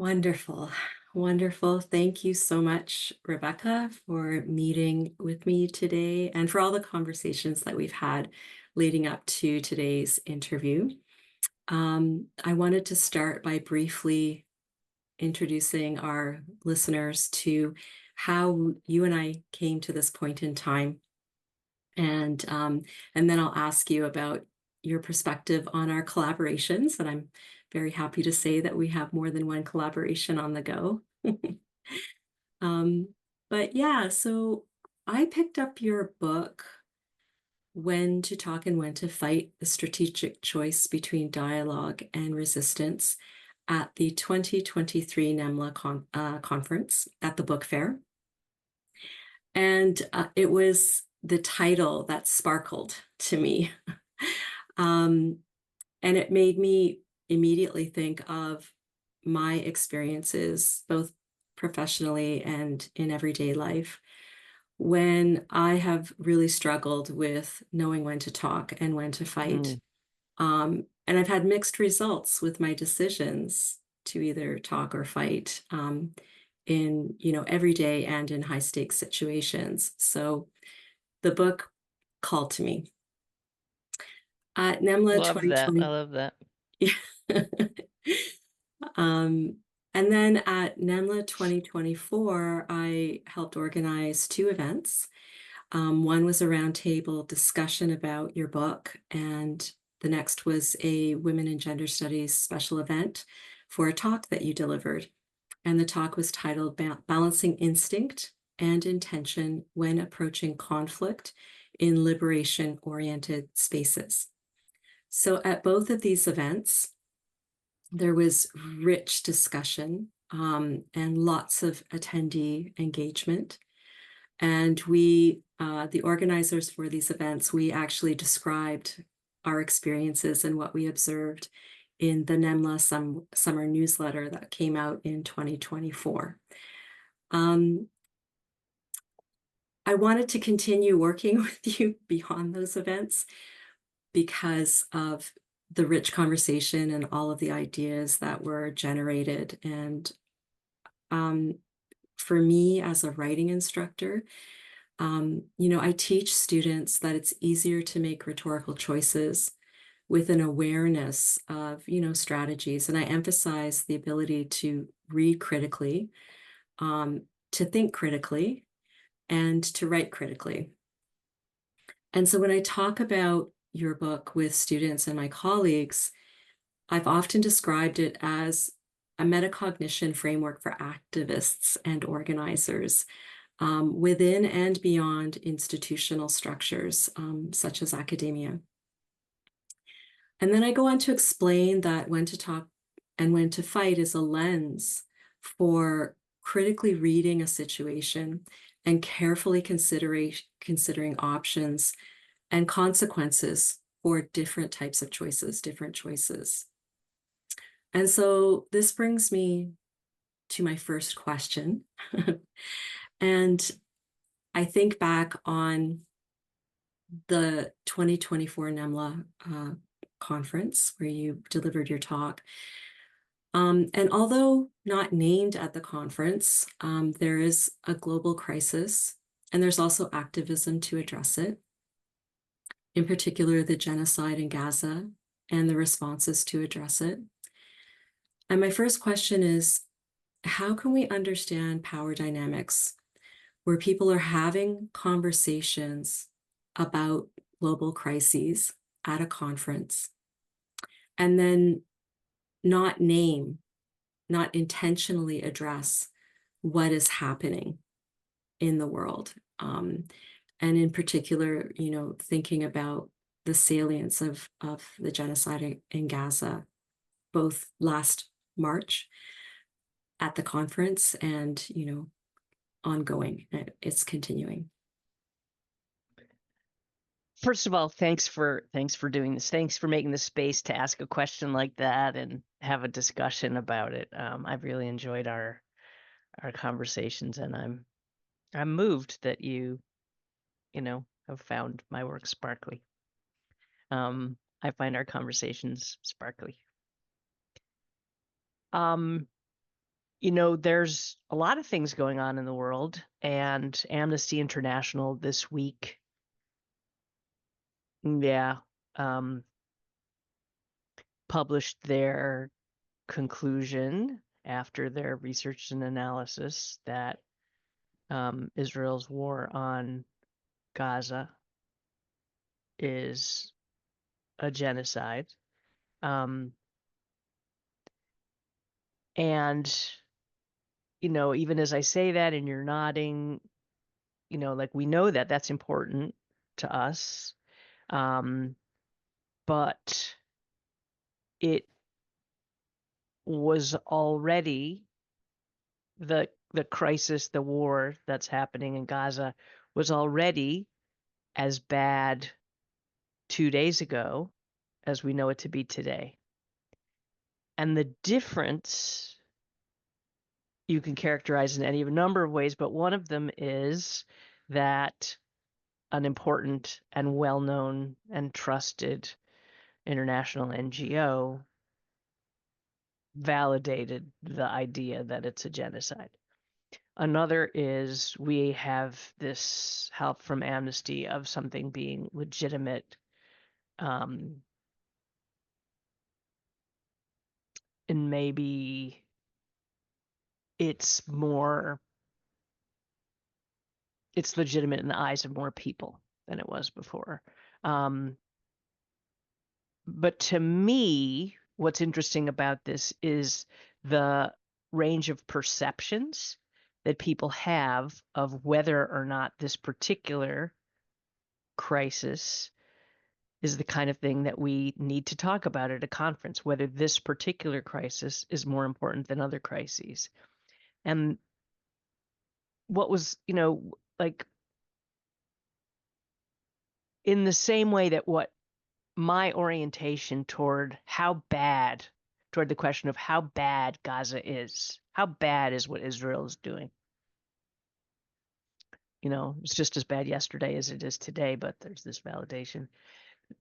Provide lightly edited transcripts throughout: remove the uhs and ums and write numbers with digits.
Wonderful. Wonderful. Thank you so much, Rebecca, for meeting with me today and for all the conversations that we've had leading up to today's interview. I wanted to start by briefly introducing our listeners to how you and I came to this point in time. And then I'll ask you about your perspective on our collaborations. And I'm very happy to say that we have more than one collaboration on the go. Um, but yeah, so I picked up your book, When to Talk and When to Fight, the Strategic Choice Between Dialogue and Resistance, at the 2023 NeMLA conference at the book fair. And it was the title that sparkled to me. um, and it made me immediately think of my experiences, both professionally and in everyday life, when I have really struggled with knowing when to talk and when to fight. Mm. And I've had mixed results with my decisions to either talk or fight. In everyday and in high stakes situations. So the book called to me. NeMLA Love that. I 2020. love that. um, and then at NeMLA 2024, I helped organize two events. One was a roundtable discussion about your book, and the next was a Women in Gender Studies special event for a talk that you delivered. And the talk was titled Balancing Instinct and Intention When Approaching Conflict in Liberation-Oriented Spaces. So at both of these events, there was rich discussion and lots of attendee engagement. And the organizers for these events, we actually described our experiences and what we observed in the NeMLA summer newsletter that came out in 2024. I wanted to continue working with you beyond those events because of the rich conversation and all of the ideas that were generated. And for me, as a writing instructor, I teach students that it's easier to make rhetorical choices with an awareness of, strategies. And I emphasize the ability to read critically, to think critically, and to write critically. And so when I talk about your book with students and my colleagues, I've often described it as a metacognition framework for activists and organizers within and beyond institutional structures, such as academia. And then I go on to explain that when to talk and when to fight is a lens for critically reading a situation and carefully considering options and consequences for different types of choices, different choices. And so this brings me to my first question. And I think back on the 2024 NeMLA conference where you delivered your talk. And although not named at the conference, there is a global crisis, and there's also activism to address it, in particular the genocide in Gaza and the responses to address it. And my first question is, how can we understand power dynamics where people are having conversations about global crises at a conference and then not intentionally address what is happening in the world? And in particular, thinking about the salience of the genocide in Gaza, both last March at the conference and, ongoing. It's continuing. First of all, thanks for doing this. Thanks for making the space to ask a question like that and have a discussion about it. I've really enjoyed our conversations, and I'm moved that you have found my work sparkly. I find our conversations sparkly. There's a lot of things going on in the world, and Amnesty International this week, yeah, um, published their conclusion after their research and analysis that Israel's war on Gaza is a genocide. Um, and, even as I say that and you're nodding, like we know that that's important to us. But it was already the crisis, the war that's happening in Gaza was already as bad 2 days ago as we know it to be today. And the difference you can characterize in any of a number of ways, but one of them is that an important and well-known and trusted international NGO validated the idea that it's a genocide. Another is we have this help from Amnesty of something being legitimate, and maybe it's legitimate in the eyes of more people than it was before. But to me, what's interesting about this is the range of perceptions that people have of whether or not this particular crisis is the kind of thing that we need to talk about at a conference, whether this particular crisis is more important than other crises. And what was, like in the same way that what my orientation toward the question of how bad Gaza is, how bad is what Israel is doing. It's just as bad yesterday as it is today, but there's this validation.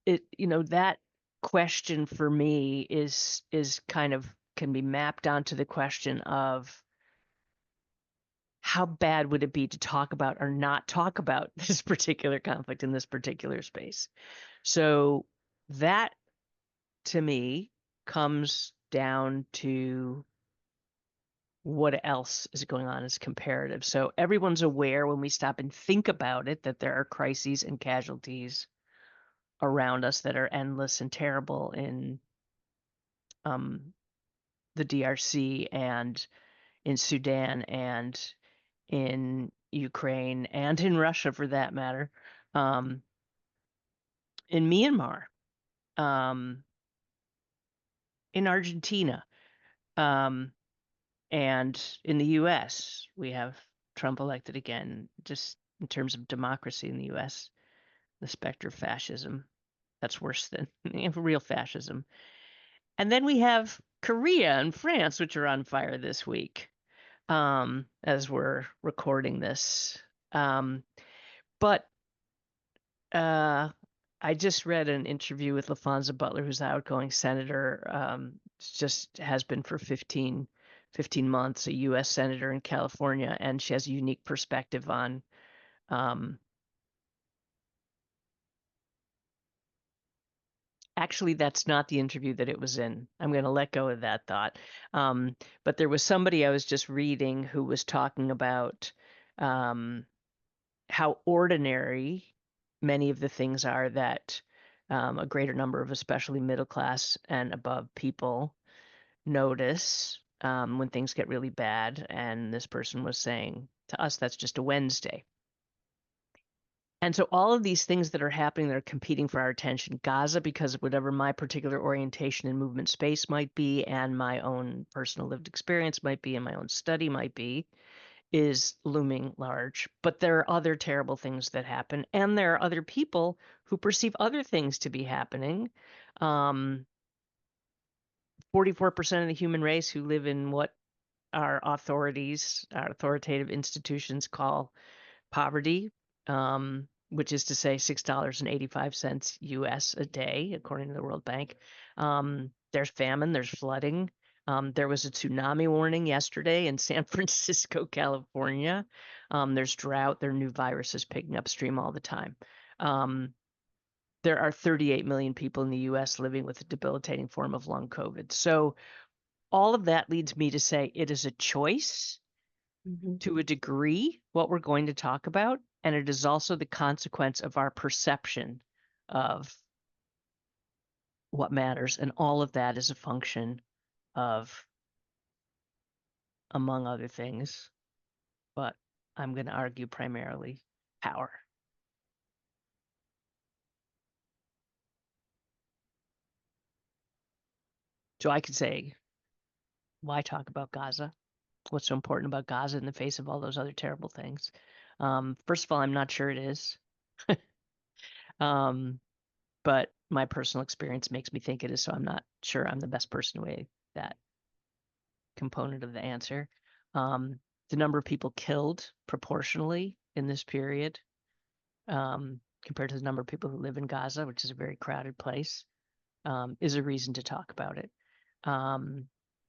That question for me is kind of can be mapped onto the question of how bad would it be to talk about or not talk about this particular conflict in this particular space. So that to me comes down to what else is going on as comparative. So everyone's aware when we stop and think about it that there are crises and casualties around us that are endless and terrible in the DRC and in Sudan and in Ukraine and in Russia for that matter, in Myanmar, um, in Argentina, and in the US. We have Trump elected again, just in terms of democracy in the US, the specter of fascism. That's worse than real fascism. And then we have Korea and France, which are on fire this week, as we're recording this. But I just read an interview with LaFonza Butler, who's the outgoing senator, just has been for 15 months, a U.S. senator in California, and she has a unique perspective on actually, that's not the interview that it was in. I'm going to let go of that thought. But there was somebody I was just reading who was talking about how ordinary many of the things are that a greater number of especially middle class and above people notice when things get really bad. And this person was saying to us, that's just a Wednesday. And so all of these things that are happening that are competing for our attention, Gaza, because of whatever my particular orientation in movement space might be, and my own personal lived experience might be, and my own study might be, is looming large. But there are other terrible things that happen, and there are other people who perceive other things to be happening. 44% of the human race who live in what our authoritative institutions call poverty, which is to say $6.85 US a day, according to the World Bank. There's famine, there's flooding. There was a tsunami warning yesterday in San Francisco, California. There's drought. There are new viruses picking upstream all the time. There are 38 million people in the US living with a debilitating form of long COVID. So all of that leads me to say it is a choice to a degree what we're going to talk about, and it is also the consequence of our perception of what matters, and all of that is a function of, among other things, but I'm going to argue primarily power. So I could say, why talk about Gaza? What's so important about Gaza in the face of all those other terrible things? First of all, I'm not sure it is. But my personal experience makes me think it is, so I'm not sure I'm the best person to weigh that component of the answer. The number of people killed proportionally in this period, compared to the number of people who live in Gaza, which is a very crowded place, is a reason to talk about it.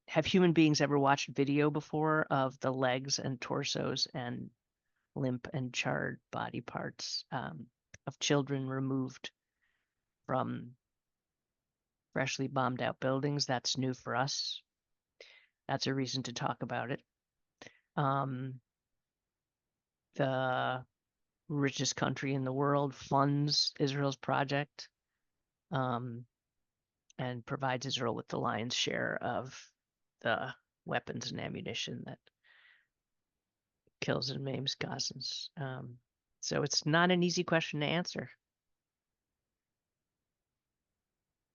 Have human beings ever watched video before of the legs and torsos and limp and charred body parts of children removed from freshly bombed out buildings? That's new for us. That's a reason to talk about it. The richest country in the world funds Israel's project, and provides Israel with the lion's share of the weapons and ammunition that kills and maims Gazans. So it's not an easy question to answer.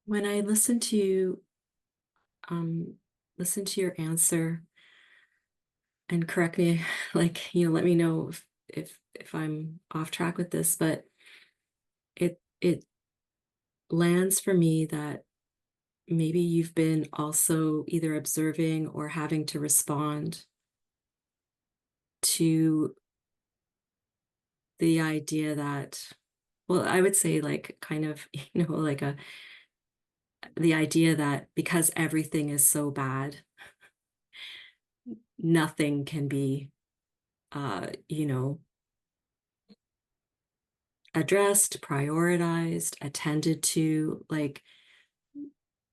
When I listen to you, listen to your answer, and correct me, like, let me know if I'm off track with this, but it lands for me that maybe you've been also either observing or having to respond to the idea that, well, I would say like kind of, like the idea that because everything is so bad, nothing can be, addressed, prioritized, attended to, like,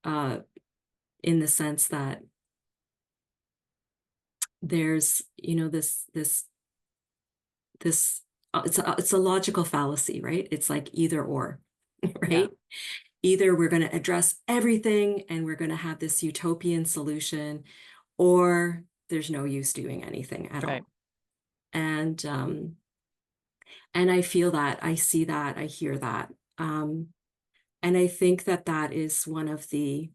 in the sense that there's, this it's a logical fallacy, right? It's like either or, right? Yeah. Either we're going to address everything and we're going to have this utopian solution, or there's no use doing anything at Right. all. And I feel that, I see that, I hear that. And I think that that is one of the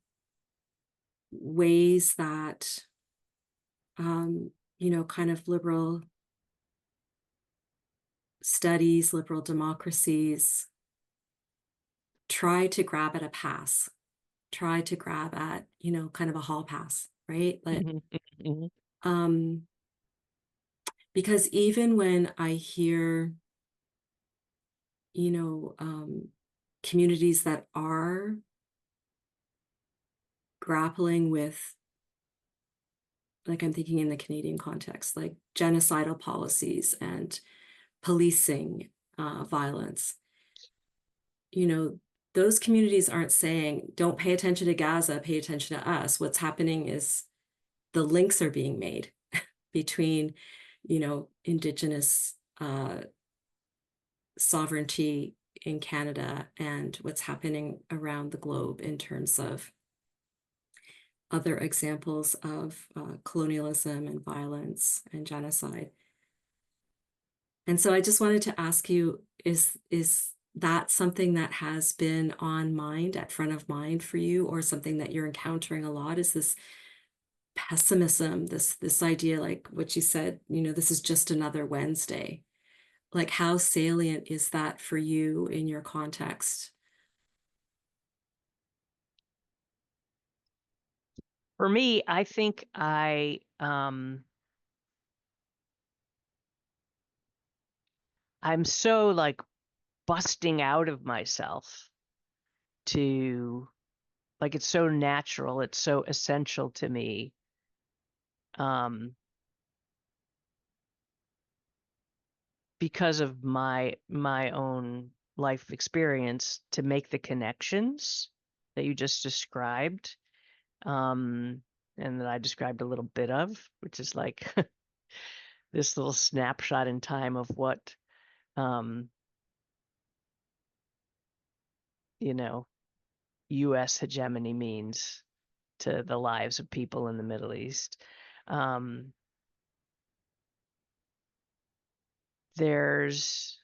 ways that, kind of liberal studies, liberal democracies try to grab at a pass, try to grab at, kind of a hall pass, right? Um, because even when I hear, communities that are grappling with, like I'm thinking in the Canadian context, like genocidal policies and policing violence, those communities aren't saying, don't pay attention to Gaza, pay attention to us. What's happening is the links are being made between, Indigenous sovereignty in Canada and what's happening around the globe in terms of other examples of colonialism and violence and genocide. And so I just wanted to ask you, is that something that has been on mind, at front of mind for you, or something that you're encountering a lot? Is this pessimism, this idea, like what you said, this is just another Wednesday? Like, how salient is that for you in your context? For me, I think I'm so like busting out of myself to like it's so natural, it's so essential to me. Because of my own life experience to make the connections that you just described, and that I described a little bit of, which is like this little snapshot in time of what um, you know, US hegemony means to the lives of people in the Middle East. Um, there's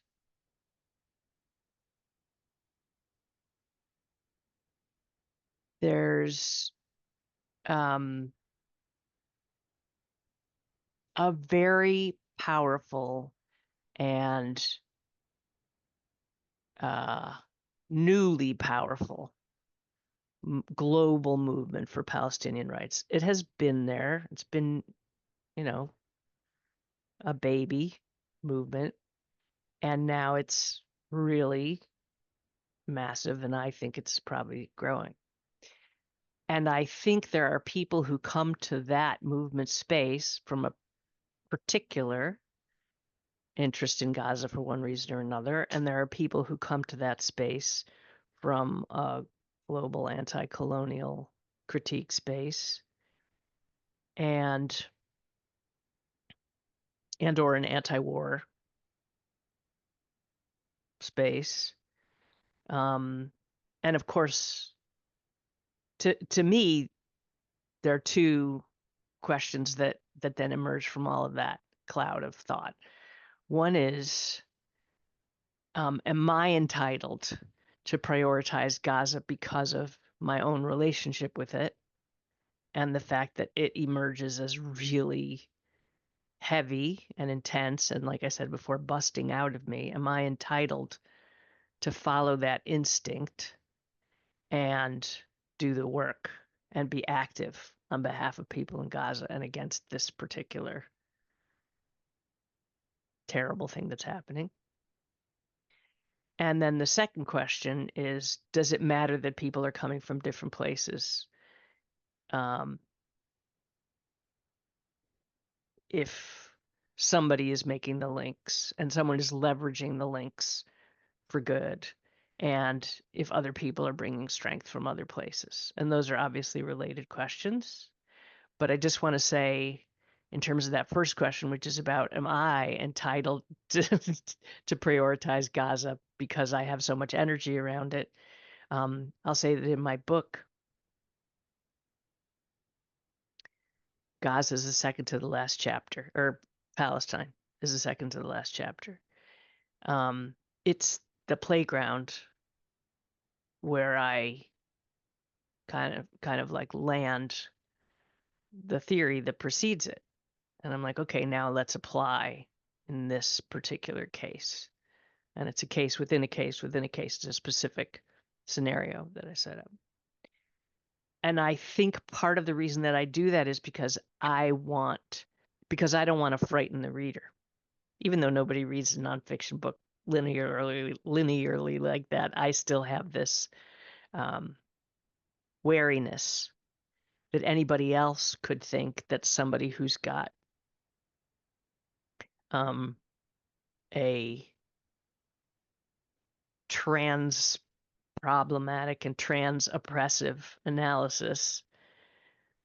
there's um, a very powerful and uh, newly powerful global movement for Palestinian rights. It has been there. It's been, you know, a baby movement, and now it's really massive, and I think it's probably growing. And I think there are people who come to that movement space from a particular interest in Gaza for one reason or another, and there are people who come to that space from a global anti-colonial critique space and or an anti-war space. Um, and of course, to me, there are two questions that then emerge from all of that cloud of thought. One is, am I entitled to prioritize Gaza because of my own relationship with it and the fact that it emerges as really heavy and intense and, like I said before, busting out of me? Am I entitled to follow that instinct and do the work and be active on behalf of people in Gaza and against this particular terrible thing that's happening? And then the second question is, does it matter that people are coming from different places? Um, if somebody is making the links and someone is leveraging the links for good, and if other people are bringing strength from other places. And those are obviously related questions. But I just want to say, in terms of that first question, which is about, am I entitled to, to prioritize Gaza because I have so much energy around it? I'll say that in my book, Gaza is the second to the last chapter, or Palestine is the second to the last chapter. It's the playground where I kind of like land the theory that precedes it. And I'm like, okay, now let's apply in this particular case. And it's a case within a case within a case. It's a specific scenario that I set up. And I think part of the reason that I do that is because because I don't want to frighten the reader. Even though nobody reads a nonfiction book linearly like that, I still have this wariness that anybody else could think that somebody who's got a trans problematic and trans oppressive analysis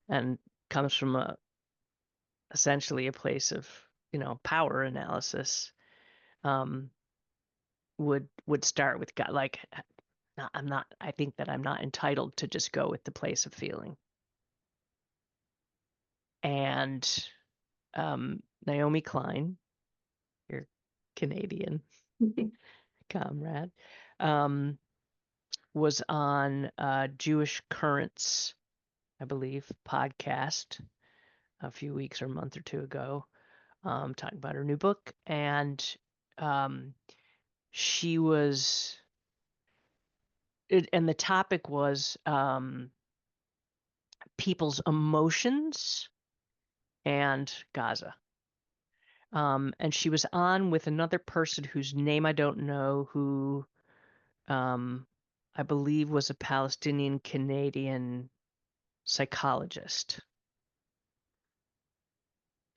and comes from essentially a place of, power analysis, um, would start with God, like, I think that I'm not entitled to just go with the place of feeling. And Naomi Klein, your Canadian comrade, was on Jewish Currents, I believe, podcast a few weeks or a month or two ago, talking about her new book. And she was, and the topic was people's emotions and Gaza. And she was on with another person whose name I don't know, who I I believe was a Palestinian Canadian psychologist.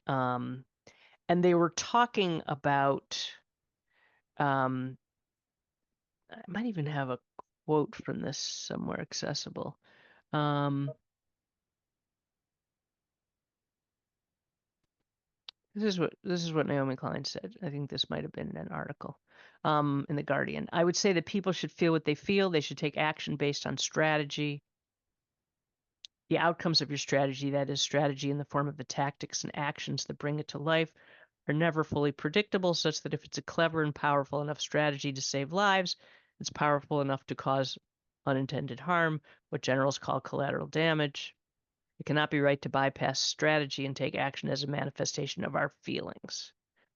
And they were talking about, I might even have a quote from this somewhere accessible. This is what Naomi Klein said. I think this might have been an article in The Guardian. I would say that people should feel what they feel. They should take action based on strategy. The outcomes of your strategy, that is strategy in the form of the tactics and actions that bring it to life, are never fully predictable, such that if it's a clever and powerful enough strategy to save lives, it's powerful enough to cause unintended harm, what generals call collateral damage. It cannot be right to bypass strategy and take action as a manifestation of our feelings.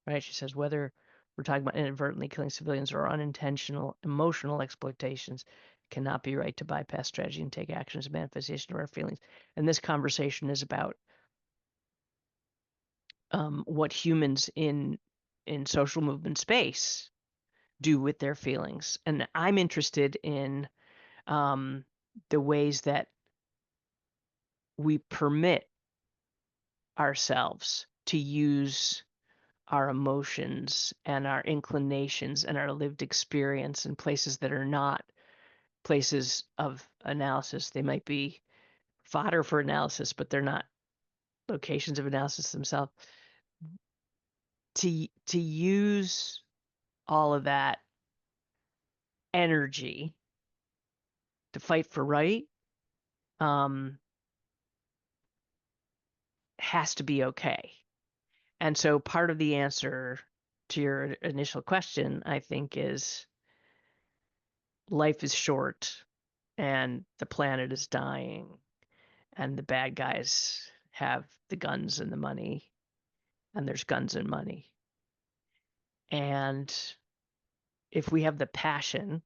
Right? She says whether we're talking about inadvertently killing civilians or unintentional emotional exploitations, it cannot be right to bypass strategy and take action as a manifestation of our feelings. And this conversation is about what humans in social movement space do with their feelings. And I'm interested in the ways that we permit ourselves to use our emotions and our inclinations and our lived experience in places that are not places of analysis. They might be fodder for analysis, but they're not locations of analysis themselves. To use all of that energy to fight for right um, has to be okay. And so part of the answer to your initial question, I think, is life is short and the planet is dying and the bad guys have the guns and the money and there's guns and money. And if we have the passion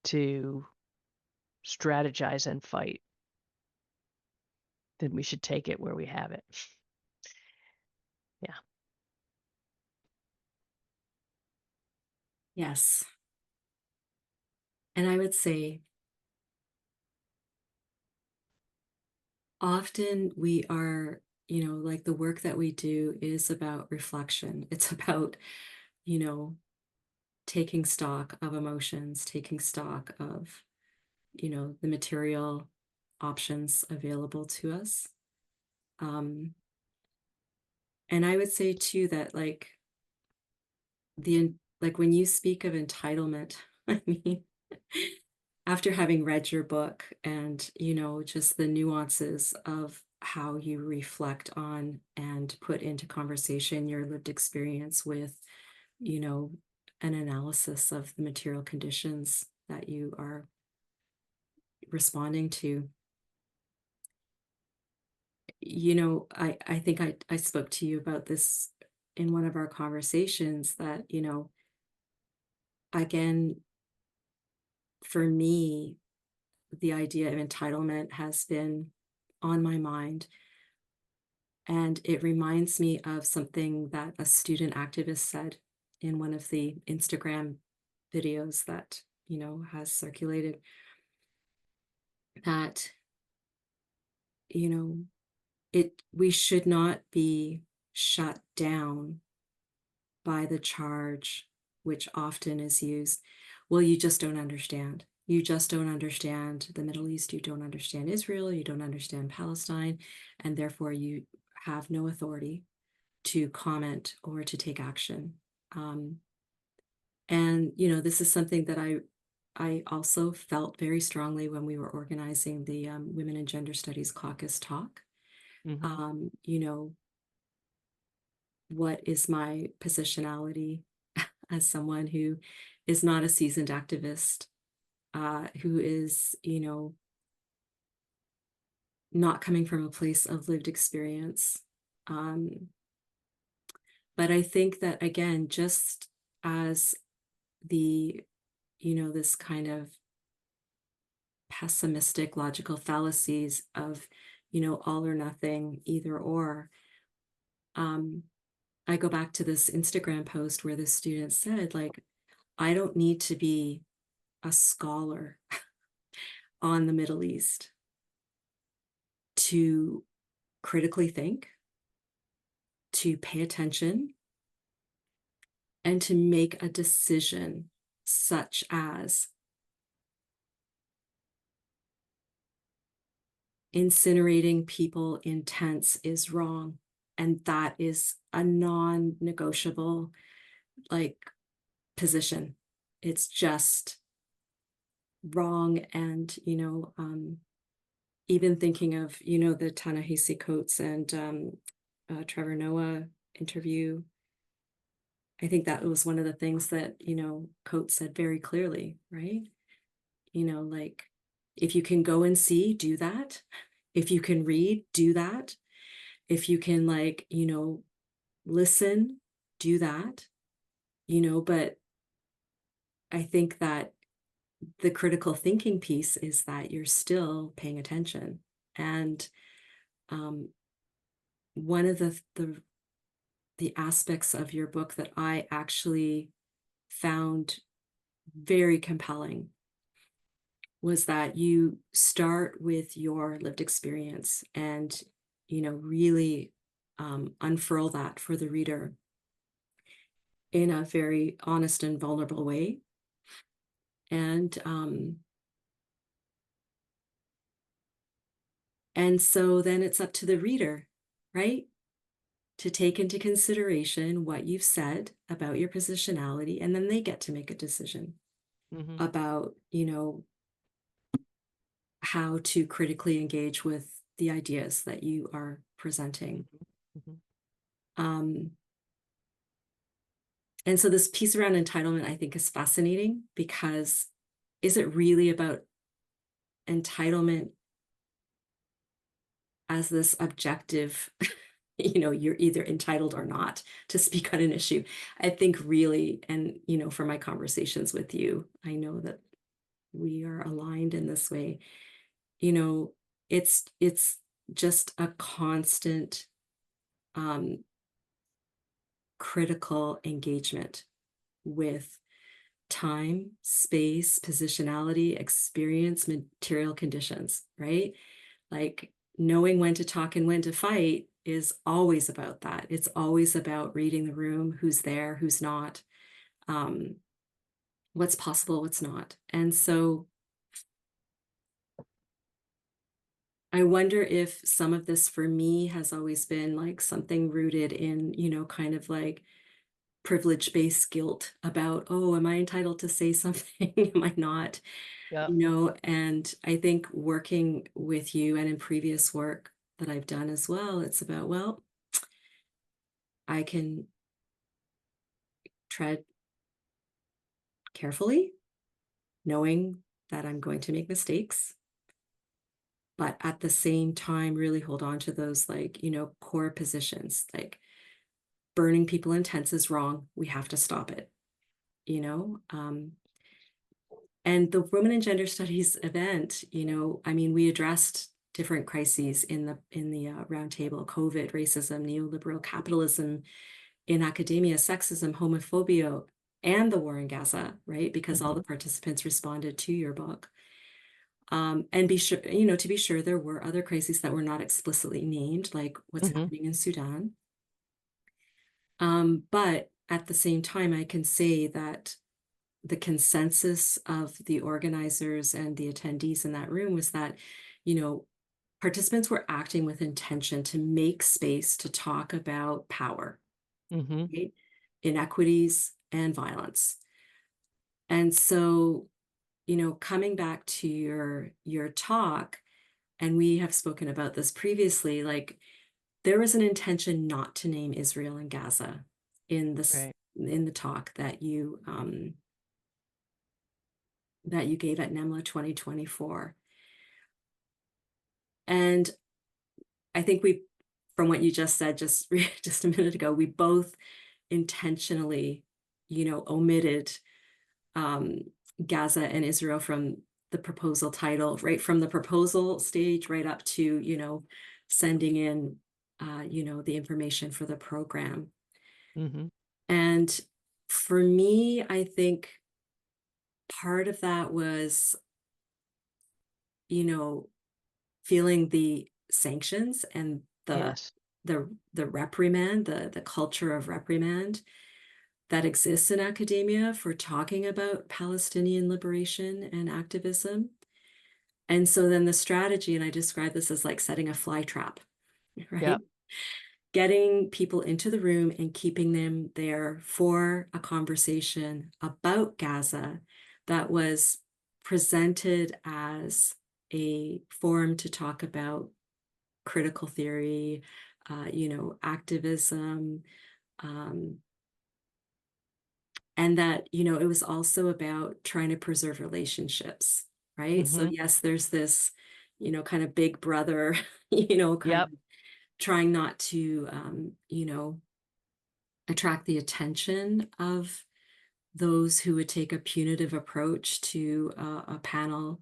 to strategize and fight, then we should take it where we have it. Yeah. Yes. And I would say often we are, like the work that we do is about reflection. It's about, you know, taking stock of emotions, taking stock of, the material options available to us. And I would say too that like when you speak of entitlement, I mean, after having read your book and, just the nuances of how you reflect on and put into conversation your lived experience with, you know, an analysis of the material conditions that you are responding to. I think I spoke to you about this in one of our conversations that, again, for me, the idea of entitlement has been on my mind. And it reminds me of something that a student activist said in one of the Instagram videos that, has circulated, that, you know, we should not be shut down by the charge, which often is used, well, you just don't understand. You just don't understand the Middle East. You don't understand Israel. You don't understand Palestine. And therefore, you have no authority to comment or to take action. And, this is something that I also felt very strongly when we were organizing the Women and Gender Studies Caucus talk. Mm-hmm. What is my positionality as someone who is not a seasoned activist, who is, not coming from a place of lived experience. But I think that, again, just as the, this kind of pessimistic logical fallacies of, all or nothing, either or, I go back to this Instagram post where the student said, like, I don't need to be a scholar on the Middle East to critically think, to pay attention, and to make a decision such as incinerating people in tents is wrong. And that is a non-negotiable, like, position. It's just wrong. And, even thinking of, the Ta-Nehisi Coates and Trevor Noah interview, I think that was one of the things that, Coates said very clearly, right? Like, if you can go and see, do that. If you can read, do that. If you can, like, listen, do that, but I think that the critical thinking piece is that you're still paying attention. And um, one of the aspects of your book that I actually found very compelling was that you start with your lived experience and, really unfurl that for the reader in a very honest and vulnerable way. And so then it's up to the reader, right, to take into consideration what you've said about your positionality, and then they get to make a decision Mm-hmm. about, how to critically engage with the ideas that you are presenting. Mm-hmm. Um, and so this piece around entitlement, I think, is fascinating, because is it really about entitlement as this objective, you're either entitled or not to speak on an issue? I think really, and, from my conversations with you, I know that we are aligned in this way. It's just a constant um, critical engagement with time, space, positionality, experience, material conditions, right? Like, knowing when to talk and when to fight is always about that. It's always about reading the room, who's there, who's not, um, what's possible, what's not. And so I wonder if some of this for me has always been like something rooted in, kind of like privilege-based guilt about, oh, am I entitled to say something? Am I not? Yeah. And I think working with you and in previous work that I've done as well, it's about, well, I can tread carefully, knowing that I'm going to make mistakes, but at the same time, really hold on to those, like, core positions. Like, burning people in tents is wrong. We have to stop it, you know? And the Women and Gender Studies event, I mean, we addressed different crises in the roundtable: COVID, racism, neoliberal capitalism in academia, sexism, homophobia, and the war in Gaza, right? Because all the participants responded to your book. And be sure, to be sure, there were other crises that were not explicitly named, like what's Mm-hmm. happening in Sudan. But at the same time, I can say that the consensus of the organizers and the attendees in that room was that, participants were acting with intention to make space to talk about power, Mm-hmm. right? Inequities and violence. And so, coming back to your talk, and we have spoken about this previously, like, there was an intention not to name Israel and Gaza in this Right. in the talk that you gave at NeMLA 2024. And I think from what you just said, just a minute ago, we both intentionally, omitted um, Gaza and Israel from the proposal title, right from the proposal stage right up to, sending in, the information for the program. Mm-hmm. And for me, I think part of that was, you know, feeling the sanctions and Yes. the reprimand, the culture of reprimand that exists in academia for talking about Palestinian liberation and activism. And so then the strategy, and I describe this as like setting a fly trap, right? Yep. Getting people into the room and keeping them there for a conversation about Gaza that was presented as a forum to talk about critical theory, activism, um, and that, it was also about trying to preserve relationships, right? So Mm-hmm. yes, there's this, kind of big brother, kind Yep. of trying not to, attract the attention of those who would take a punitive approach to a panel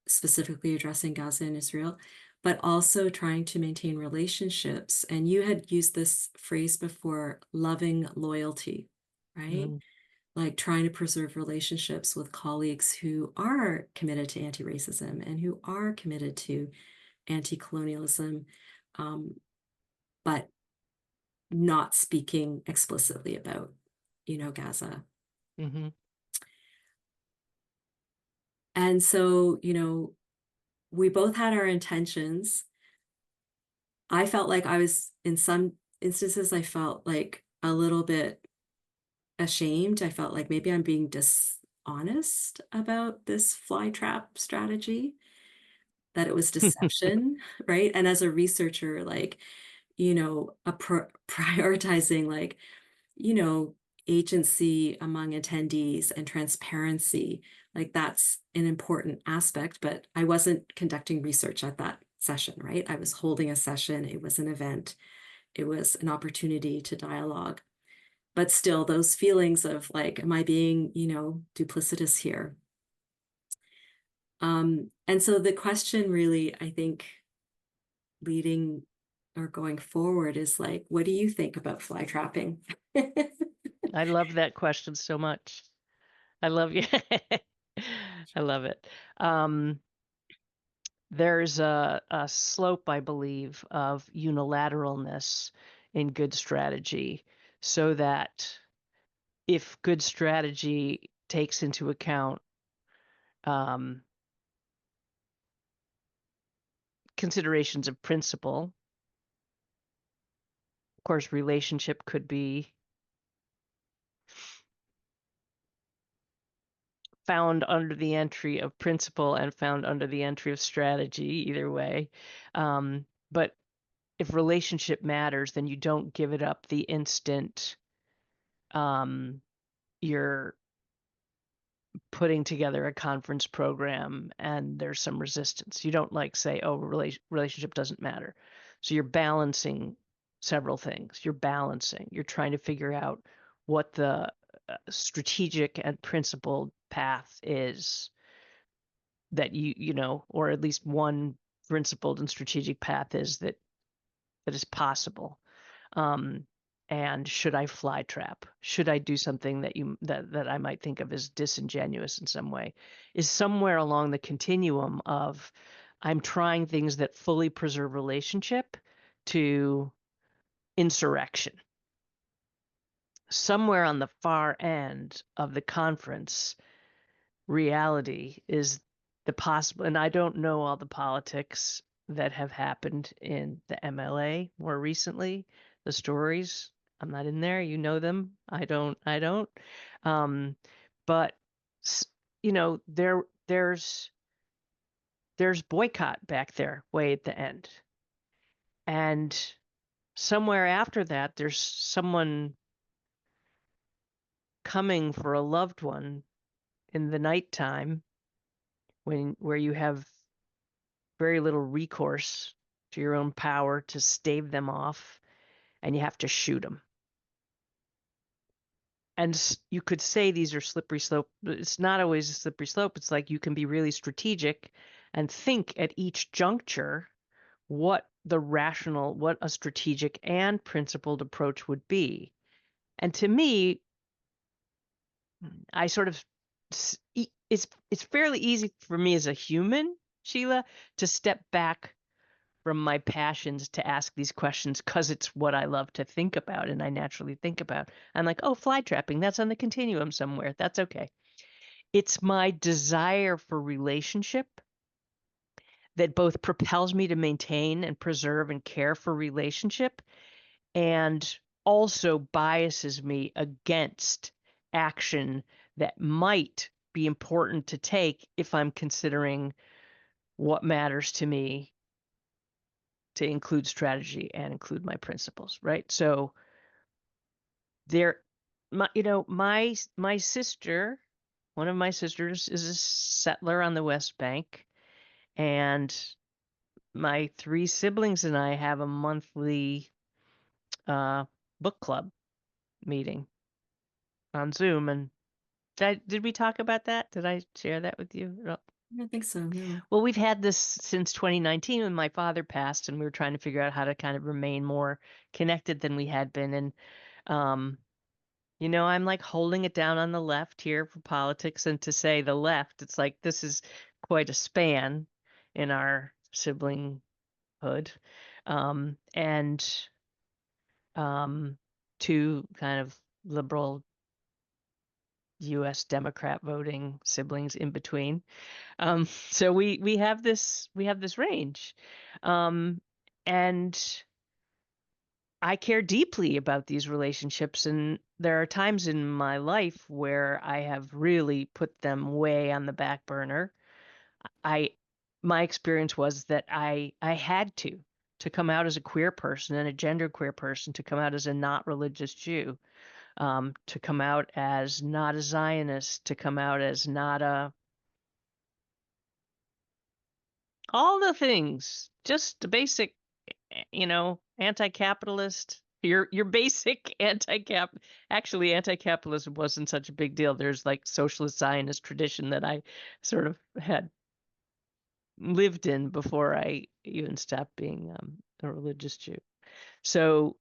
specifically addressing Gaza and Israel, but also trying to maintain relationships. And you had used this phrase before, loving loyalty, right? Mm-hmm. Like trying to preserve relationships with colleagues who are committed to anti-racism and who are committed to anti-colonialism, um, but not speaking explicitly about, Gaza. Mm-hmm. And so, we both had our intentions. I felt like I was, in some instances, I felt like a little bit ashamed. I felt like maybe I'm being dishonest about this fly trap strategy, that it was deception, right? And as a researcher, like, prioritizing like, you know, agency among attendees and transparency, like that's an important aspect, but I wasn't conducting research at that session, right? I was holding a session, it was an event, it was an opportunity to dialogue. But still, those feelings of like, am I being, duplicitous here? And so the question really, I think, leading or going forward is like, what do you think about fly trapping? I love that question so much. I love you. I love it. Um, there's a slope, I believe, of unilateralness in good strategy, so that if good strategy takes into account um, considerations of principle, of course, relationship could be found under the entry of principle and found under the entry of strategy, either way. But if relationship matters, then you don't give it up the instant um, you're putting together a conference program and there's some resistance. You don't like say, oh, relationship doesn't matter. So you're balancing several things. You're balancing. You're trying to figure out what the strategic and principled path is that or at least one principled and strategic path is that is possible. Um, and should I fly trap? Should I do something that I might think of as disingenuous in some way? Is somewhere along the continuum of I'm trying things that fully preserve relationship to insurrection. Somewhere on the far end of the conference, reality is the possible, and I don't know all the politics that have happened in the MLA more recently, the stories. I'm not in there, you know them. I don't. Um, but there's boycott back there way at the end. And somewhere after that, there's someone coming for a loved one in the nighttime where you have very little recourse to your own power to stave them off, and you have to shoot them. And you could say these are slippery slope, but it's not always a slippery slope. It's like you can be really strategic and think at each juncture what what a strategic and principled approach would be. And to me, I sort of it's fairly easy for me as a human, Sheila, to step back from my passions to ask these questions because it's what I love to think about and I naturally think about. I'm like, oh, fly trapping, that's on the continuum somewhere. That's okay. It's my desire for relationship that both propels me to maintain and preserve and care for relationship and also biases me against action that might be important to take if I'm considering what matters to me to include strategy and include my principles, right? So there, my sister, one of my sisters is a settler on the West Bank, and my three siblings and I have a monthly uh, book club meeting on Zoom. And did we talk about that? Did I share that with you? No. I don't think so, no. Well, we've had this since 2019 when my father passed, and we were trying to figure out how to kind of remain more connected than we had been. And um, I'm like holding it down on the left here for politics, and to say the left, it's like this is quite a span in our siblinghood. And two kind of liberal US Democrat voting siblings in between. So we have this range. Um, and I care deeply about these relationships, and there are times in my life where I have really put them way on the back burner. I My experience was that I had to come out as a queer person and a genderqueer person, to come out as a not religious Jew, to come out as not a Zionist, to come out as not a all the things, just the basic, anti-capitalist. Your basic anti-cap. Actually, anti-capitalism wasn't such a big deal. There's like socialist Zionist tradition that I sort of had lived in before I even stopped being a religious Jew. So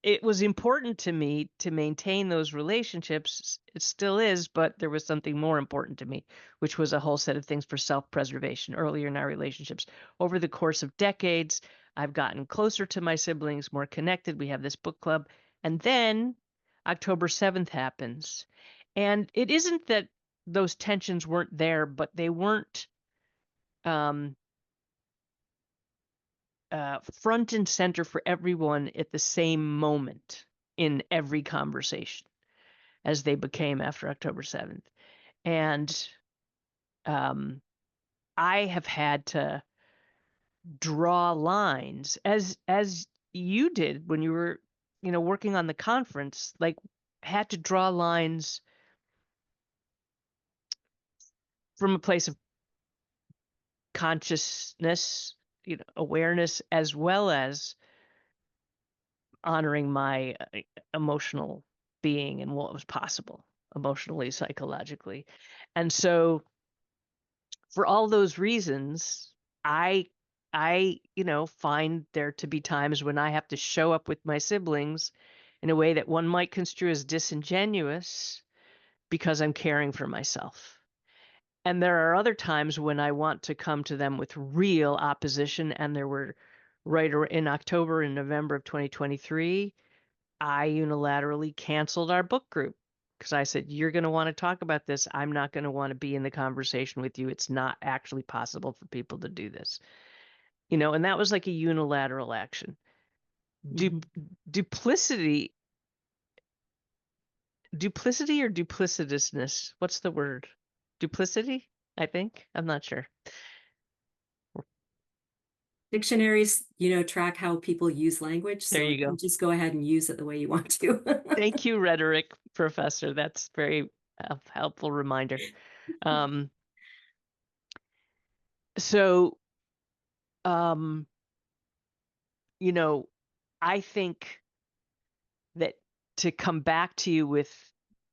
it was important to me to maintain those relationships. It still is, but there was something more important to me, which was a whole set of things for self-preservation earlier in our relationships. Over the course of decades, I've gotten closer to my siblings, more connected. We have this book club. And then October 7th happens. And it isn't that those tensions weren't there, but they weren't um, front and center for everyone at the same moment in every conversation as they became after October 7th. And um, I have had to draw lines as you did when you were, working on the conference, like had to draw lines from a place of consciousness, awareness, as well as honoring my emotional being and what was possible emotionally, psychologically. And so for all those reasons, I find there to be times when I have to show up with my siblings in a way that one might construe as disingenuous because I'm caring for myself. And there are other times when I want to come to them with real opposition, and there were right in October and November of 2023, I unilaterally canceled our book group because I said, you're going to want to talk about this. I'm not going to want to be in the conversation with you. It's not actually possible for people to do this. And that was like a unilateral action. Du- Mhm. duplicity, duplicity or duplicitousness? What's the word? Duplicity, I think. I'm not sure. Dictionaries, track how people use language, There so you you go. just go ahead and use it the way you want to. Thank you, rhetoric professor. That's very helpful reminder. Um, so, um, you know, I think that to come back to you with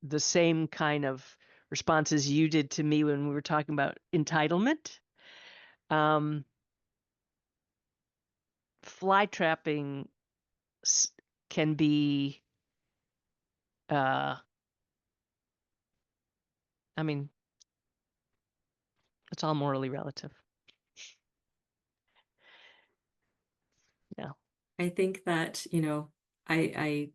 the same kind of responses you did to me when we were talking about entitlement, um, fly trapping can be uh, I mean, it's all morally relative. Yeah. I think that, I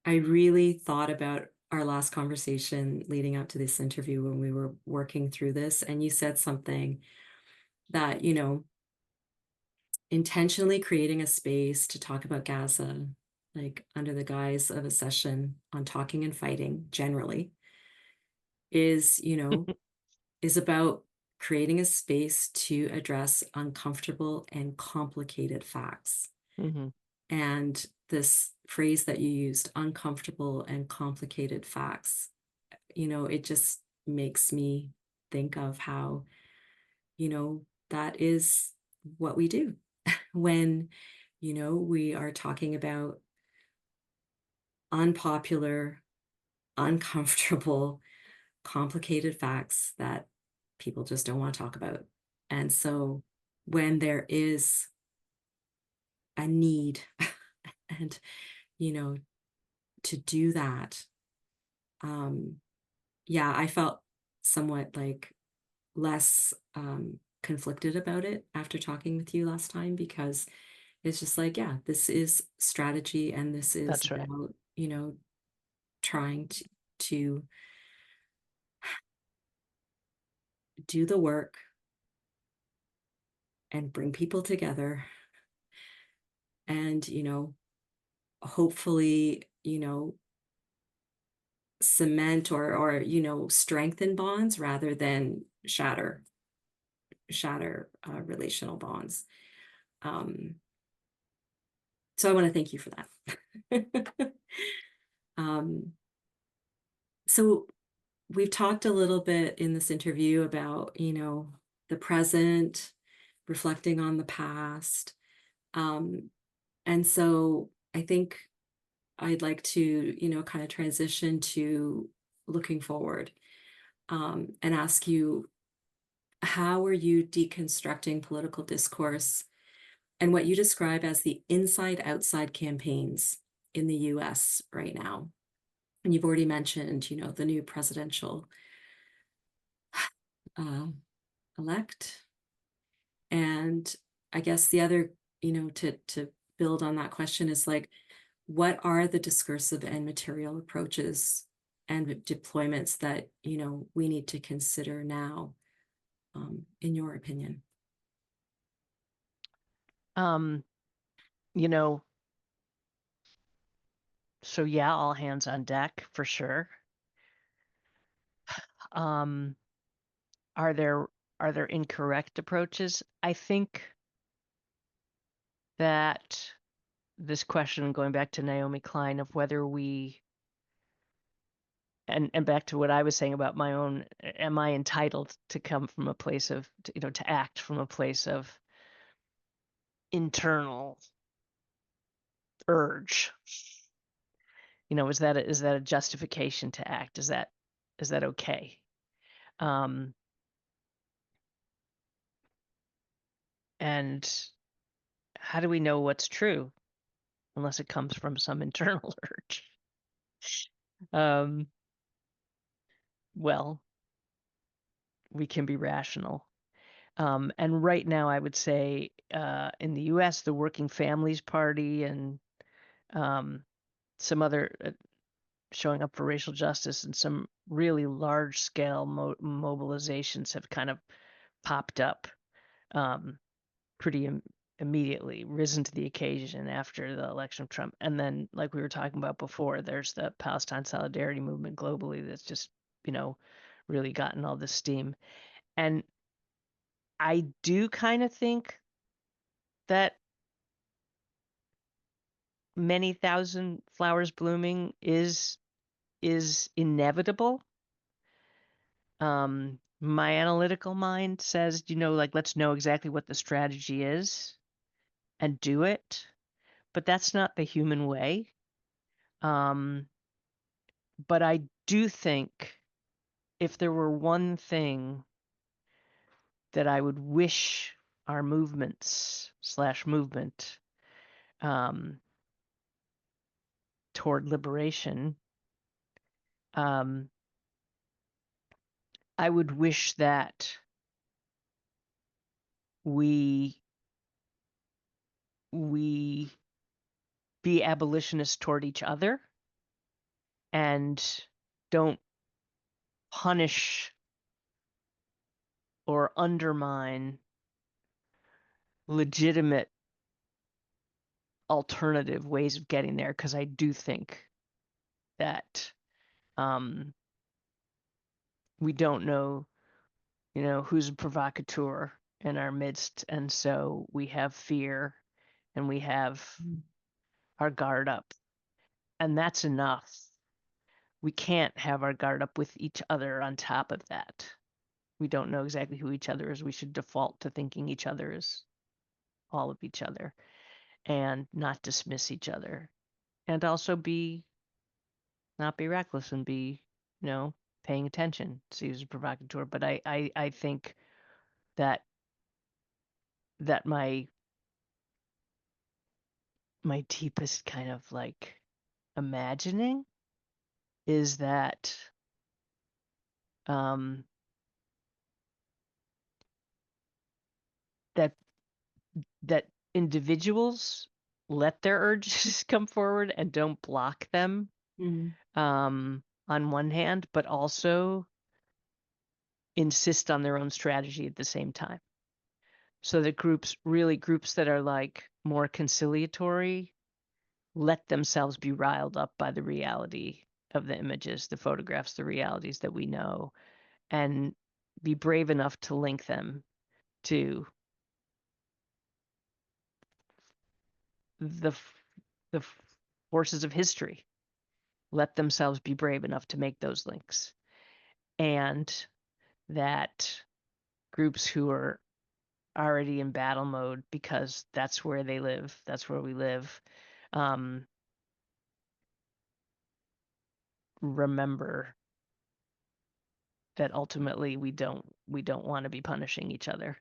I really thought about our last conversation leading up to this interview when we were working through this, and you said something that, intentionally creating a space to talk about Gaza, like under the guise of a session on talking and fighting generally, is, is about creating a space to address uncomfortable and complicated facts. hmm And this phrase that you used, uncomfortable and complicated facts, it just makes me think of how, that is what we do when, we are talking about unpopular, uncomfortable, complicated facts that people just don't want to talk about. And so when there is a need and, you know, to do that, um, yeah, I felt somewhat like less conflicted about it after talking with you last time, because it's just like, yeah, this is strategy and this is That's right. about, trying to do the work and bring people together and, hopefully, cement or strengthen bonds rather than shatter relational bonds. Um, so I want to thank you for that. um, so we've talked a little bit in this interview about, the present, reflecting on the past. And so I think I'd like to, kind of transition to looking forward, and ask you, how are you deconstructing political discourse and what you describe as the inside outside campaigns in the US right now? And you've already mentioned, the new presidential uh, elect. And I guess the other, to build on that question is like, what are the discursive and material approaches and deployments that, we need to consider now, in your opinion? Um, you know, so yeah, all hands on deck for sure. Um, are there are there incorrect approaches? I think that this question, going back to Naomi Klein, of whether we and back to what I was saying about my own, am I entitled to come from a place of, to act from a place of internal urge? Is that a justification to act? Is that okay? Um, and how do we know what's true unless it comes from some internal urge? Um, well, we can be rational. And right now, I would say in the U.S., the Working Families Party and um, some other showing up for racial justice and some really large scale mobilizations have kind of popped up um, pretty immediately, risen to the occasion after the election of Trump. And then, like we were talking about before, there's the Palestine Solidarity Movement globally that's just, you know, really gotten all this steam. And I do kind of think that many thousand flowers blooming is inevitable. My analytical mind says, like, let's know exactly what the strategy is and do it. But that's not the human way. Um, but I do think if there were one thing that I would wish our movement um, toward liberation, um, I would wish that we be abolitionists toward each other and don't punish or undermine legitimate alternative ways of getting there, because I do think that we don't know, who's a provocateur in our midst, and so we have fear and we have our guard up, and that's enough. We can't have our guard up with each other on top of that. We don't know exactly who each other is. We should default to thinking each other is all of each other and not dismiss each other, and also not be reckless and be, paying attention. See who's a provocateur. But I think that my deepest kind of like imagining is that um that that individuals let their urges come forward and don't block them, Mm. on one hand, but also insist on their own strategy at the same time. So that groups that are like more conciliatory, let themselves be riled up by the reality of the images, the photographs, the realities that we know, and be brave enough to link them to the the forces of history. Let themselves be brave enough to make those links, and that groups who are already in battle mode because that's where they live, that's where we live, remember that ultimately we don't want to be punishing each other,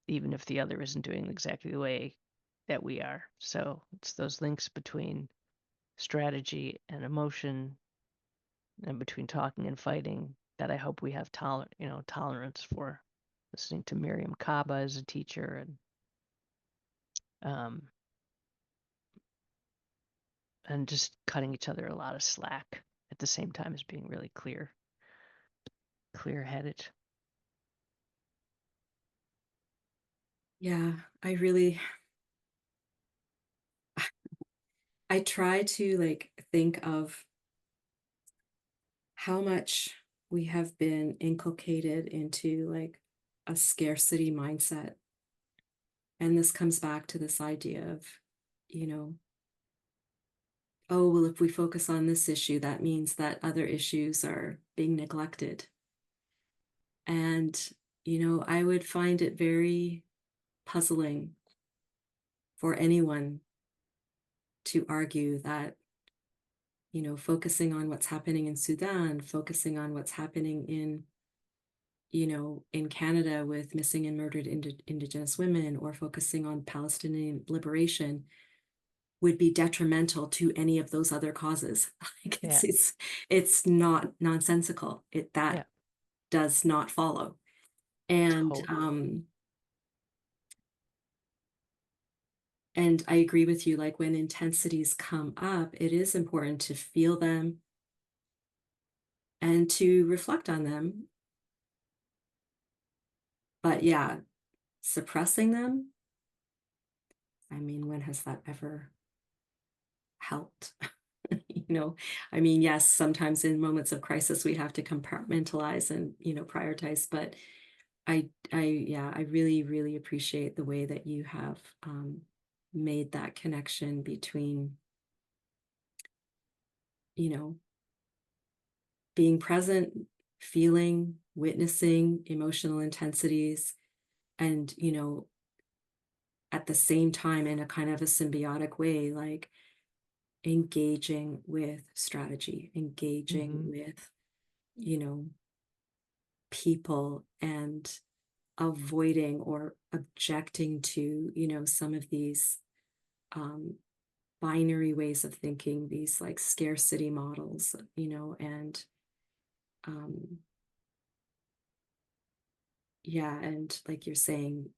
even if the other isn't doing exactly the way that we are. So it's those links between strategy and emotion, and between talking and fighting, that I hope we have tolerance for. Listening to Miriam Kaba as a teacher, um, and just cutting each other a lot of slack at the same time as being really clear-headed. Yeah, I try to like think of how much we have been inculcated into like a scarcity mindset. And this comes back to this idea of, you know, oh, well, if we focus on this issue, that means that other issues are being neglected. And, I would find it very puzzling for anyone to argue that, focusing on what's happening in Sudan, focusing on what's happening in Canada with missing and murdered Indigenous women, or focusing on Palestinian liberation would be detrimental to any of those other causes. Like Yeah, it's not nonsensical. That yeah, does not follow. And totally. and I agree with you, like when intensities come up, it is important to feel them and to reflect on them. But yeah, suppressing them, I mean, when has that ever helped? Yes, sometimes in moments of crisis we have to compartmentalize and, prioritize, but yeah, I really, really appreciate the way that you have made that connection between, you know, being present, feeling, witnessing emotional intensities, and, at the same time, in a kind of a symbiotic way, like engaging with strategy, engaging Hmm. with, you know, people, and avoiding or objecting to, some of these um, binary ways of thinking, these like scarcity models, and um, yeah, and like you're saying,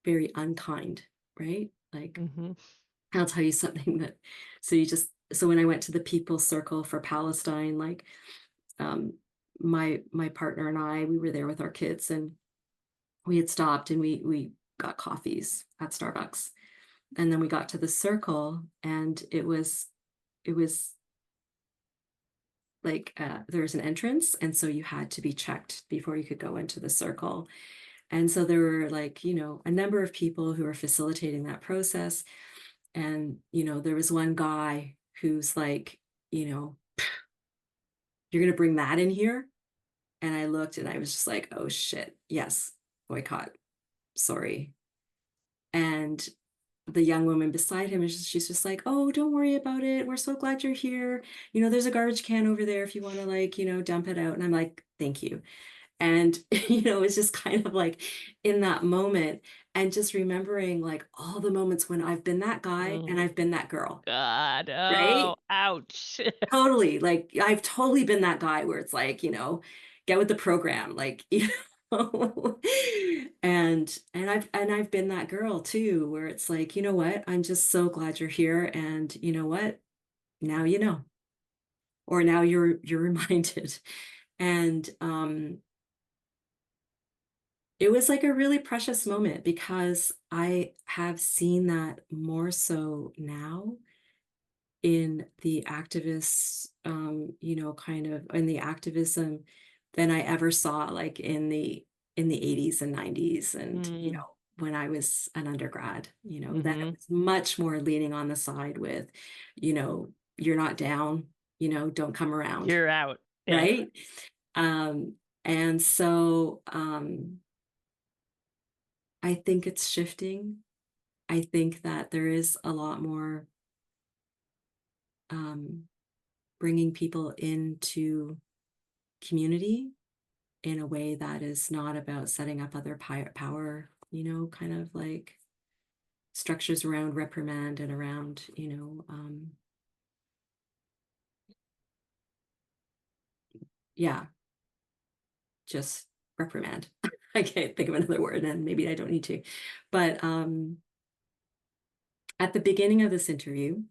very unkind, right? Like, Hmm. I'll tell you something that, so when I went to the People's Circle for Palestine, like, um, my partner and I, we were there with our kids, and we had stopped and we got coffees at Starbucks. And then we got to the circle, and it was like, there was an entrance, and so you had to be checked before you could go into the circle. And so there were, like, a number of people who were facilitating that process. And there was one guy who's like, you know you're gonna bring that in here. And I looked and I was just like, oh shit, yes, boycott, sorry. And the young woman beside him she's just like, oh, don't worry about it, we're so glad you're here. There's a garbage can over there if you want to, like, dump it out. And I'm like, thank you. And it's just kind of like, in that moment, and just remembering, like, all the moments when I've been that guy and Mm, I've been that girl, God, oh, right? ouch. Totally. Like, I've totally been that guy where it's like, get with the program, like, know. And I've been that girl too, where it's like, you know what? I'm just so glad you're here. And you know what? Now you know, or now you're reminded. And it was like a really precious moment, because I have seen that more so now in the activists, kind of in the activism, than I ever saw, like, in the 80s and 90s, and Mm, when I was an undergrad, then it hmm. was much more leaning on the side with, you're not down, don't come around, You're out. Yeah. right? And so, I think it's shifting. I think that there is a lot more, um, bringing people into community in a way that is not about setting up other power, kind of like structures around reprimand and around, yeah, just reprimand. I can't think of another word, and maybe I don't need to. But at the beginning of this interview,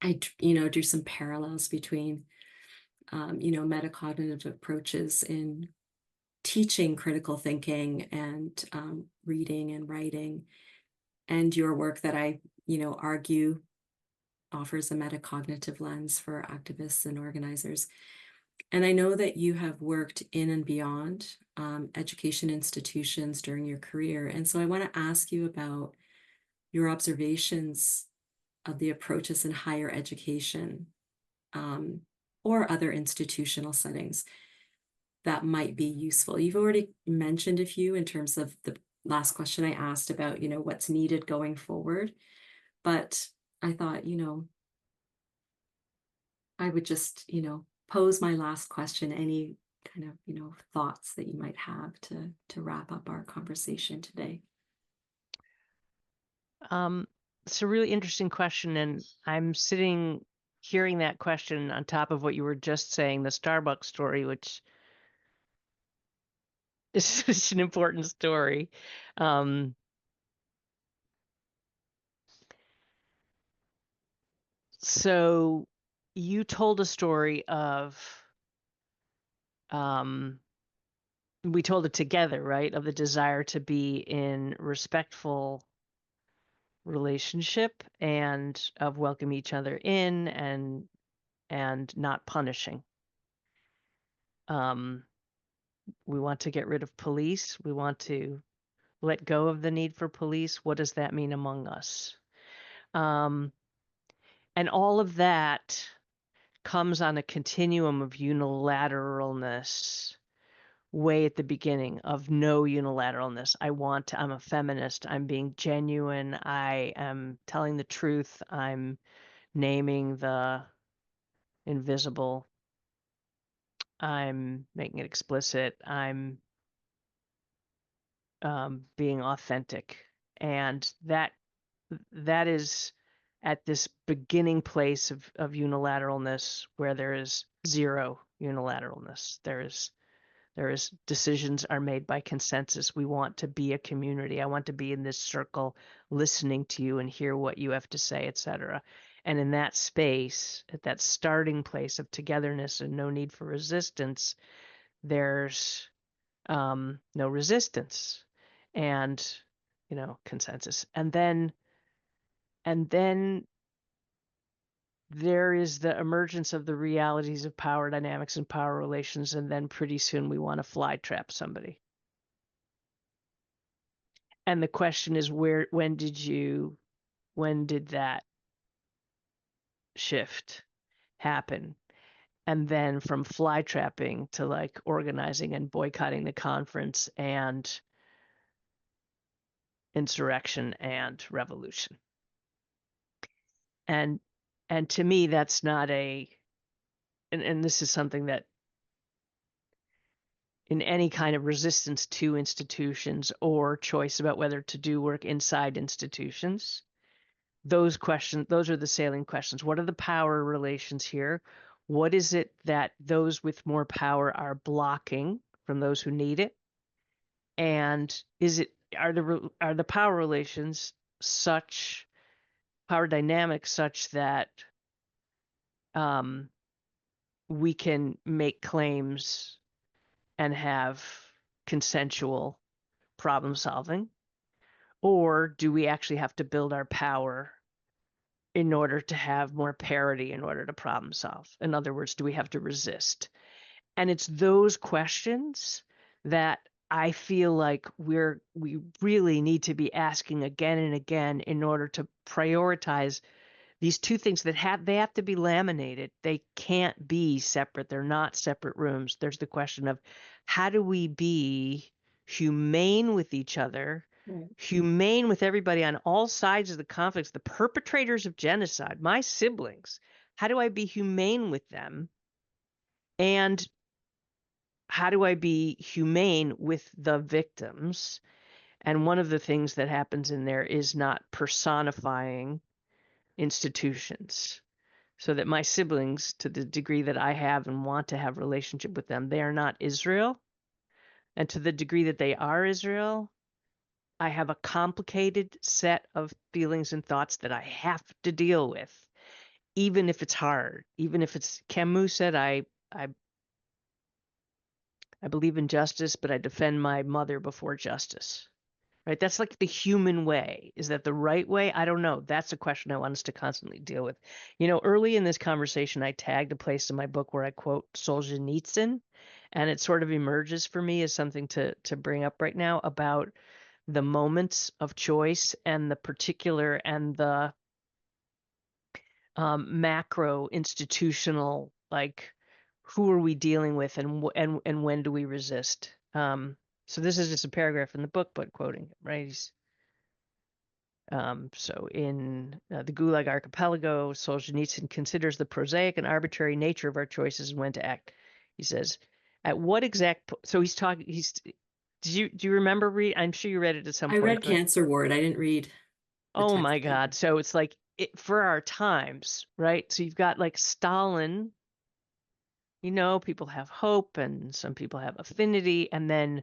I drew some parallels between, metacognitive approaches in teaching critical thinking and, reading and writing, and your work that I, argue offers a metacognitive lens for activists and organizers. And I know that you have worked in and beyond, education institutions during your career. And so I want to ask you about your observations of the approaches in higher education, um, or other institutional settings that might be useful. You've already mentioned a few in terms of the last question I asked about, what's needed going forward. But I thought, I would just, pose my last question. Any kind of, thoughts that you might have to wrap up our conversation today? Um, it's a really interesting question, and I'm sitting hearing that question on top of what you were just saying, the Starbucks story, which is such an important story. Um, so you told a story of, um, we told it together, right? Of the desire to be in respectful relationship and of welcome each other in and not punishing. Um, we want to get rid of police. We want to let go of the need for police. What does that mean among us? Um, and all of that comes on a continuum of unilateralness way at the beginning of no unilateralness. I'm a feminist. I'm being genuine. I am telling the truth. I'm naming the invisible. I'm making it explicit. I'm being authentic. And that is at this beginning place of unilateralness where there is zero unilateralness. There's Decisions are made by consensus. We want to be a community. I want to be in this circle listening to you and hear what you have to say, etc. And in that space, at that starting place of togetherness and no need for resistance, there's no resistance and, consensus. And then there is the emergence of the realities of power dynamics and power relations, and then pretty soon we want to fly trap somebody. And the question is, when did that shift happen? And then from fly trapping to like organizing and boycotting the conference and insurrection and revolution. And to me, that's not and this is something that in any kind of resistance to institutions or choice about whether to do work inside institutions, those are the salient questions. What are the power relations here? What is it that those with more power are blocking from those who need it? And are the power relations such, power dynamics such that we can make claims and have consensual problem solving? Or do we actually have to build our power in order to have more parity, in order to problem solve? In other words, do we have to resist? And it's those questions that I feel like we really need to be asking again and again in order to prioritize these two things that they have to be laminated. They can't be separate. They're not separate rooms. There's the question of how do we be humane with each other, Right. humane with everybody on all sides of the conflicts, the perpetrators of genocide, my siblings. How do I be humane with them? And how do I be humane with the victims? And one of the things that happens in there is not personifying institutions, so that my siblings, to the degree that I have and want to have relationship with them, they are not Israel. And to the degree that they are Israel, I have a complicated set of feelings and thoughts that I have to deal with, even if it's hard, even if it's, Camus said, I believe in justice, but I defend my mother before justice. Right? That's like the human way. Is that the right way? I don't know. That's a question I want us to constantly deal with. Early in this conversation, I tagged a place in my book where I quote Solzhenitsyn, and it sort of emerges for me as something to bring up right now about the moments of choice and the particular and the macro institutional, like who are we dealing with and when do we resist? So this is just a paragraph in the book, but quoting him, right? So in the Gulag Archipelago, Solzhenitsyn considers the prosaic and arbitrary nature of our choices and when to act. He says, "At what exact?" So he's talking. Do you remember read? I'm sure you read it at some I point, read but Cancer Ward. I didn't read the oh text. my God! So it's like for our times, right? So you've got like Stalin. People have hope, and some people have affinity, and then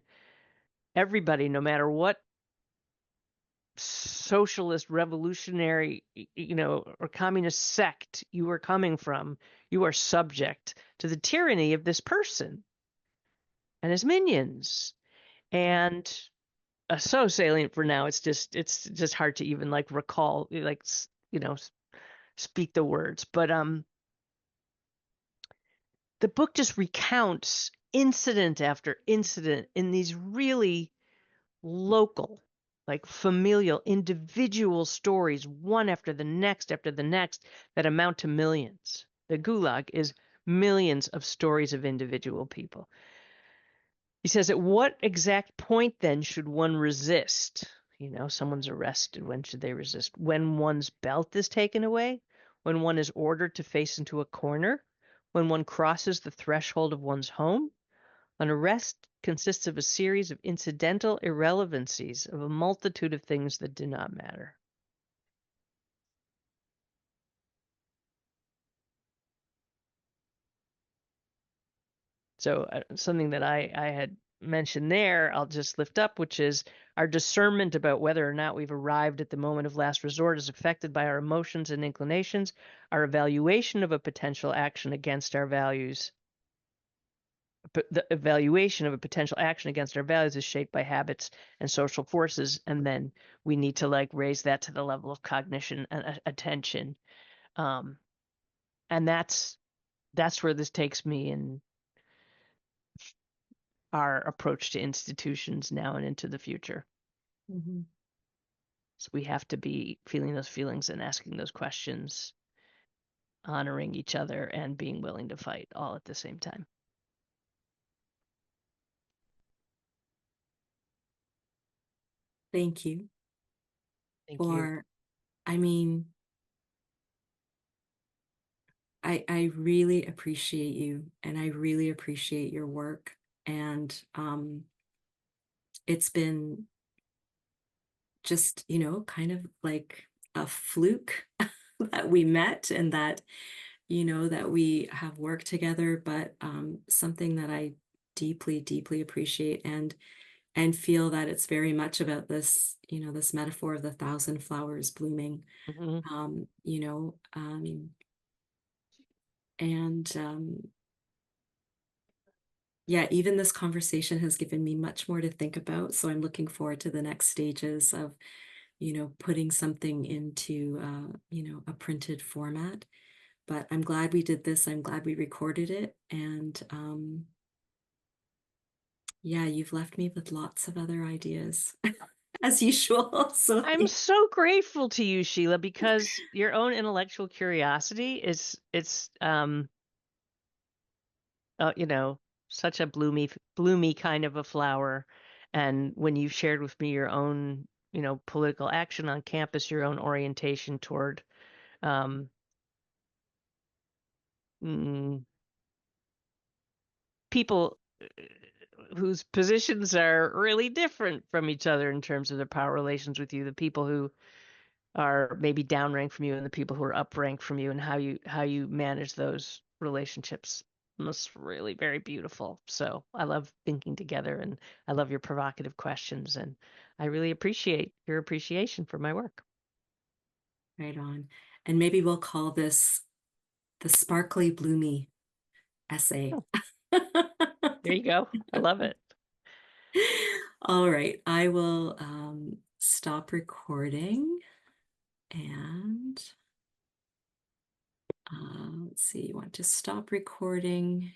everybody, no matter what socialist revolutionary or communist sect you are coming from, you are subject to the tyranny of this person and his minions. And so salient for now, it's just hard to even like recall, like speak the words. But the book just recounts incident after incident in these really local, like familial, individual stories, one after the next, that amount to millions. The Gulag is millions of stories of individual people. He says, at what exact point then should one resist? Someone's arrested. When should they resist? When one's belt is taken away? When one is ordered to face into a corner? When one crosses the threshold of one's home? An arrest consists of a series of incidental irrelevancies of a multitude of things that do not matter. So something that I had mentioned there, I'll just lift up, which is our discernment about whether or not we've arrived at the moment of last resort is affected by our emotions and inclinations. Our evaluation of a potential action against our values. But the evaluation of a potential action against our values is shaped by habits and social forces, and then we need to like raise that to the level of cognition and attention. Um, and that's where this takes me in our approach to institutions now and into the future. Mhm. So we have to be feeling those feelings and asking those questions, honoring each other, and being willing to fight all at the same time. Thank you Thank you. for, I mean, I really appreciate you, and I really appreciate your work. And it's been just, kind of like a fluke that we met, and that, that we have worked together, but something that I deeply, deeply appreciate, and feel that it's very much about this, this metaphor of the thousand flowers blooming, Mm-hmm. um, you know, um, and yeah, even this conversation has given me much more to think about. So I'm looking forward to the next stages of, putting something into, a printed format. But I'm glad we did this. I'm glad we recorded it. And yeah, you've left me with lots of other ideas as usual. So I'm so grateful to you, Sheila, because your own intellectual curiosity is you know, such a bloomy kind of a flower. And when you shared with me your own, political action on campus, your own orientation toward um, mm, people whose positions are really different from each other in terms of their power relations with you, the people who are maybe downranked from you and the people who are upranked from you, and how you manage those relationships was really very beautiful. So I love thinking together, and I love your provocative questions, and I really appreciate your appreciation for my work. right on. And maybe we'll call this the sparkly bloomy essay. Oh, there you go. I love it. All right, I will stop recording, and let's see, you want to stop recording.